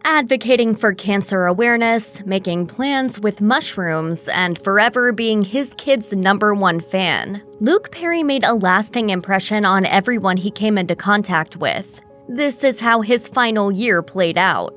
advocating for cancer awareness, making plans with mushrooms, and forever being his kid's #1 fan. Luke Perry made a lasting impression on everyone he came into contact with. This is how his final year played out.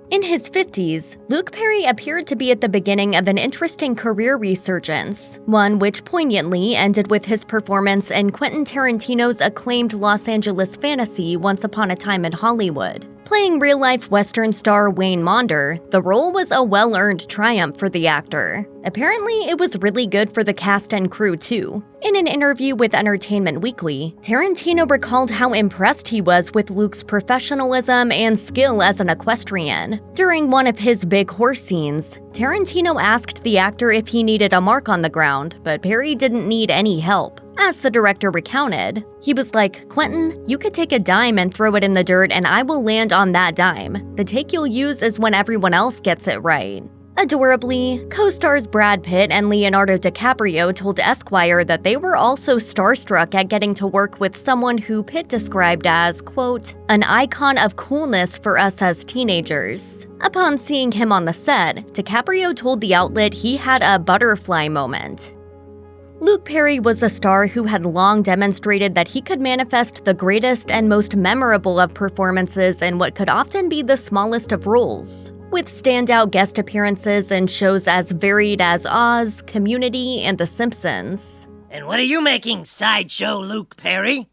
In his 50s, Luke Perry appeared to be at the beginning of an interesting career resurgence, one which poignantly ended with his performance in Quentin Tarantino's acclaimed Los Angeles fantasy Once Upon a Time in Hollywood. Playing real-life Western star Wayne Maunder, the role was a well-earned triumph for the actor. Apparently, it was really good for the cast and crew, too. In an interview with Entertainment Weekly, Tarantino recalled how impressed he was with Luke's professionalism and skill as an equestrian. During one of his big horse scenes, Tarantino asked the actor if he needed a mark on the ground, but Perry didn't need any help. As the director recounted, he was like, "Quentin, you could take a dime and throw it in the dirt and I will land on that dime. The take you'll use is when everyone else gets it right." Adorably, co-stars Brad Pitt and Leonardo DiCaprio told Esquire that they were also starstruck at getting to work with someone who Pitt described as, quote, "an icon of coolness for us as teenagers." Upon seeing him on the set, DiCaprio told the outlet he had a butterfly moment. Luke Perry was a star who had long demonstrated that he could manifest the greatest and most memorable of performances in what could often be the smallest of roles. With standout guest appearances in shows as varied as Oz, Community, and The Simpsons. And what are you making, Sideshow Luke Perry?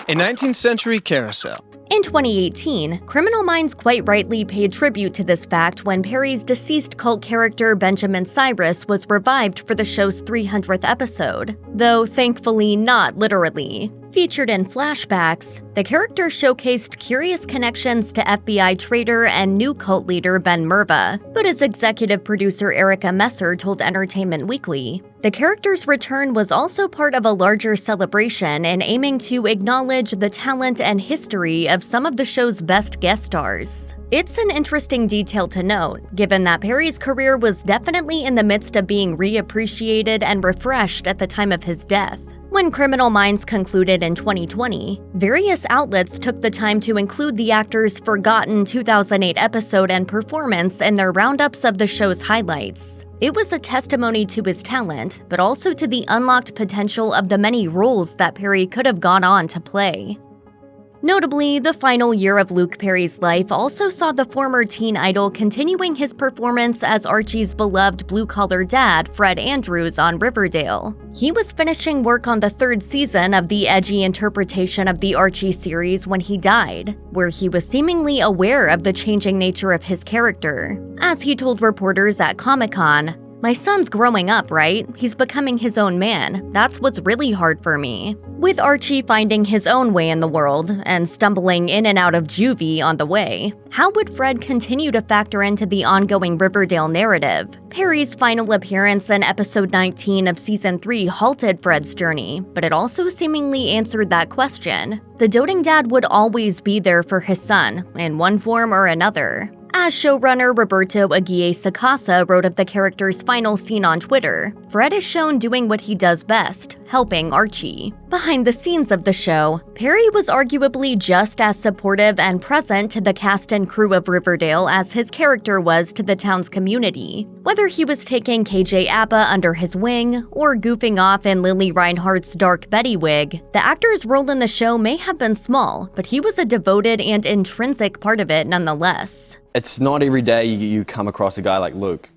A 19th century carousel. In 2018, Criminal Minds quite rightly paid tribute to this fact when Perry's deceased cult character Benjamin Cyrus was revived for the show's 300th episode, though thankfully not literally. Featured in flashbacks, the character showcased curious connections to FBI traitor and new cult leader Ben Merva, but as executive producer Erica Messer told Entertainment Weekly, the character's return was also part of a larger celebration in aiming to acknowledge the talent and history of some of the show's best guest stars. It's an interesting detail to note, given that Perry's career was definitely in the midst of being reappreciated and refreshed at the time of his death. When Criminal Minds concluded in 2020, various outlets took the time to include the actor's forgotten 2008 episode and performance in their roundups of the show's highlights. It was a testimony to his talent, but also to the unlocked potential of the many roles that Perry could have gone on to play. Notably, the final year of Luke Perry's life also saw the former teen idol continuing his performance as Archie's beloved blue-collar dad, Fred Andrews, on Riverdale. He was finishing work on the 3rd season of the edgy interpretation of the Archie series when he died, where he was seemingly aware of the changing nature of his character. As he told reporters at Comic-Con, "My son's growing up, right? He's becoming his own man. That's what's really hard for me." With Archie finding his own way in the world and stumbling in and out of juvie on the way, how would Fred continue to factor into the ongoing Riverdale narrative? Perry's final appearance in episode 19 of season 3 halted Fred's journey, but it also seemingly answered that question. The doting dad would always be there for his son, in one form or another. As showrunner Roberto Aguirre-Sacasa wrote of the character's final scene on Twitter, Fred is shown doing what he does best, helping Archie. Behind the scenes of the show, Perry was arguably just as supportive and present to the cast and crew of Riverdale as his character was to the town's community. Whether he was taking KJ Apa under his wing or goofing off in Lily Reinhardt's Dark Betty wig, the actor's role in the show may have been small, but he was a devoted and intrinsic part of it nonetheless. It's not every day you come across a guy like Luke.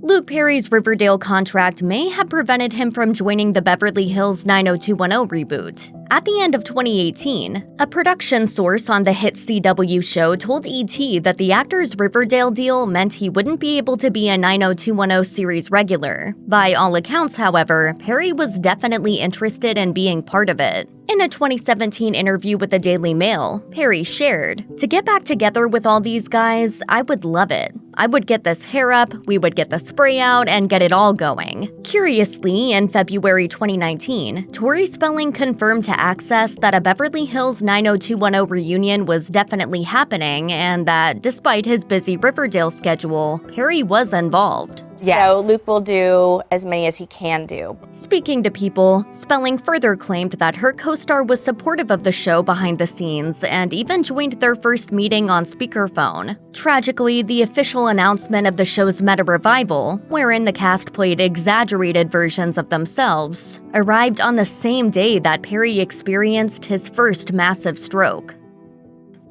Luke Perry's Riverdale contract may have prevented him from joining the Beverly Hills 90210 reboot. At the end of 2018, a production source on the hit CW show told ET that the actor's Riverdale deal meant he wouldn't be able to be a 90210 series regular. By all accounts, however, Perry was definitely interested in being part of it. In a 2017 interview with the Daily Mail, Perry shared, "To get back together with all these guys, I would love it. I would get this hair up, we would get the spray out, and get it all going." Curiously, in February 2019, Tori Spelling confirmed to Access that a Beverly Hills 90210 reunion was definitely happening and that, despite his busy Riverdale schedule, Perry was involved. Yes. So Luke will do as many as he can do. Speaking to People, Spelling further claimed that her co-star was supportive of the show behind the scenes and even joined their first meeting on speakerphone. Tragically, the official announcement of the show's meta revival, wherein the cast played exaggerated versions of themselves, arrived on the same day that Perry experienced his first massive stroke.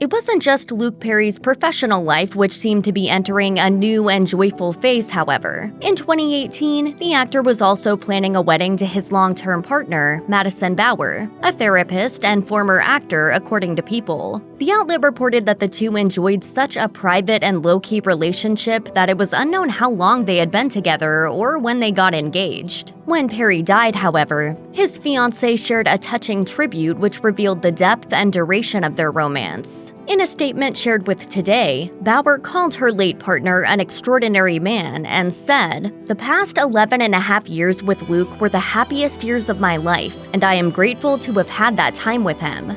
It wasn't just Luke Perry's professional life which seemed to be entering a new and joyful phase, however. In 2018, the actor was also planning a wedding to his long-term partner, Madison Bauer, a therapist and former actor, according to People. The outlet reported that the two enjoyed such a private and low-key relationship that it was unknown how long they had been together or when they got engaged. When Perry died, however, his fiancée shared a touching tribute which revealed the depth and duration of their romance. In a statement shared with Today, Bauer called her late partner an extraordinary man and said, "The past 11 and a half years with Luke were the happiest years of my life, and I am grateful to have had that time with him."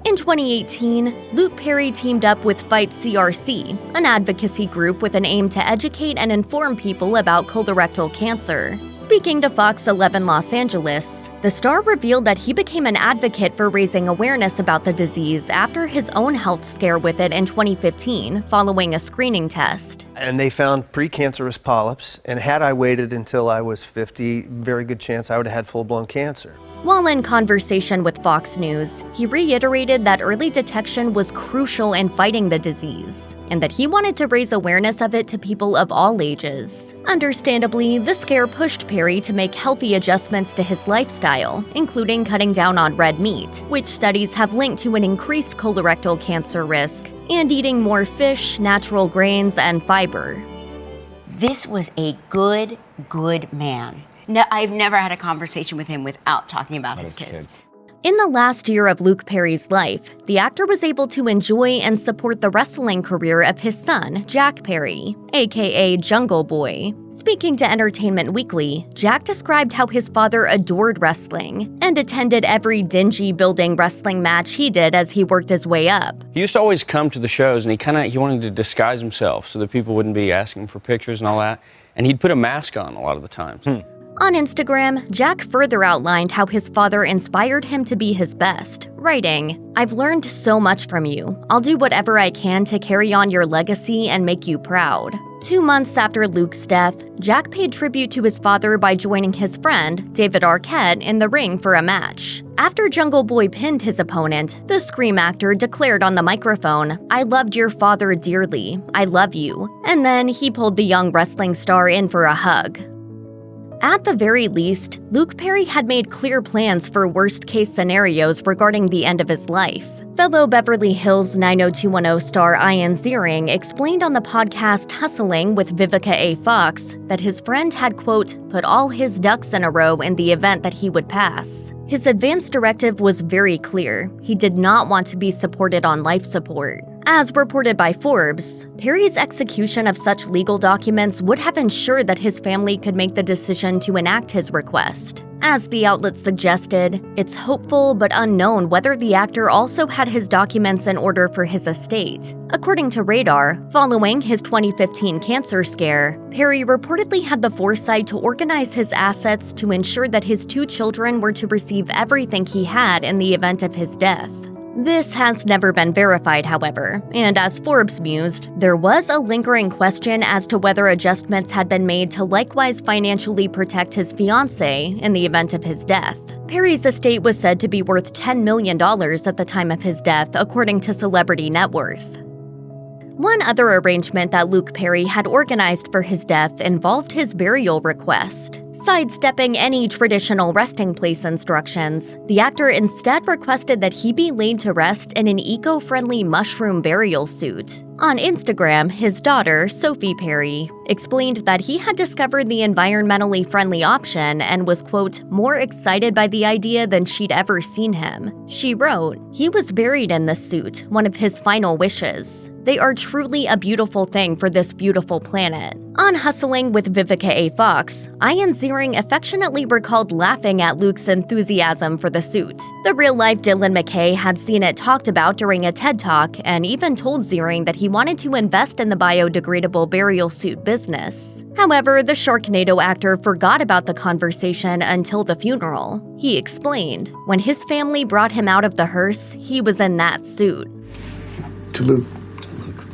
In 2018, Luke Perry teamed up with Fight CRC, an advocacy group with an aim to educate and inform people about colorectal cancer. Speaking to Fox 11 Los Angeles, the star revealed that he became an advocate for raising awareness about the disease after his own health scare with it in 2015 following a screening test. And they found precancerous polyps, and had I waited until I was 50, very good chance I would have had full-blown cancer. While in conversation with Fox News, he reiterated that early detection was crucial in fighting the disease, and that he wanted to raise awareness of it to people of all ages. Understandably, the scare pushed Perry to make healthy adjustments to his lifestyle, including cutting down on red meat, which studies have linked to an increased colorectal cancer risk, and eating more fish, natural grains, and fiber. This was a good man. No, I've never had a conversation with him without talking about his kids. In the last year of Luke Perry's life, the actor was able to enjoy and support the wrestling career of his son, Jack Perry, aka Jungle Boy. Speaking to Entertainment Weekly, Jack described how his father adored wrestling and attended every dingy building wrestling match he did as he worked his way up. He used to always come to the shows, and he wanted to disguise himself so that people wouldn't be asking for pictures and all that. And he'd put a mask on a lot of the times. On Instagram, Jack further outlined how his father inspired him to be his best, writing, "I've learned so much from you. I'll do whatever I can to carry on your legacy and make you proud." 2 months after Luke's death, Jack paid tribute to his father by joining his friend, David Arquette, in the ring for a match. After Jungle Boy pinned his opponent, the Scream actor declared on the microphone, "I loved your father dearly. I love you." And then he pulled the young wrestling star in for a hug. At the very least, Luke Perry had made clear plans for worst-case scenarios regarding the end of his life. Fellow Beverly Hills 90210 star Ian Ziering explained on the podcast Hustling with Vivica A. Fox that his friend had, quote, put all his ducks in a row in the event that he would pass. His advance directive was very clear. He did not want to be supported on life support. As reported by Forbes, Perry's execution of such legal documents would have ensured that his family could make the decision to enact his request. As the outlet suggested, it's hopeful but unknown whether the actor also had his documents in order for his estate. According to Radar, following his 2015 cancer scare, Perry reportedly had the foresight to organize his assets to ensure that his 2 children were to receive everything he had in the event of his death. This has never been verified, however, and as Forbes mused, there was a lingering question as to whether adjustments had been made to likewise financially protect his fiancée in the event of his death. Perry's estate was said to be worth $10 million at the time of his death, according to Celebrity Net Worth. One other arrangement that Luke Perry had organized for his death involved his burial request. Sidestepping any traditional resting place instructions, the actor instead requested that he be laid to rest in an eco-friendly mushroom burial suit. On Instagram, his daughter, Sophie Perry, explained that he had discovered the environmentally friendly option and was, quote, more excited by the idea than she'd ever seen him. She wrote, "He was buried in this suit, one of his final wishes. They are truly a beautiful thing for this beautiful planet. On Hustling with Vivica A. Fox, Ian Ziering affectionately recalled laughing at Luke's enthusiasm for the suit. The real-life Dylan McKay had seen it talked about during a TED Talk and even told Ziering that he wanted to invest in the biodegradable burial suit business. However, the Sharknado actor forgot about the conversation until the funeral. He explained, when his family brought him out of the hearse, he was in that suit. To Luke. To Luke.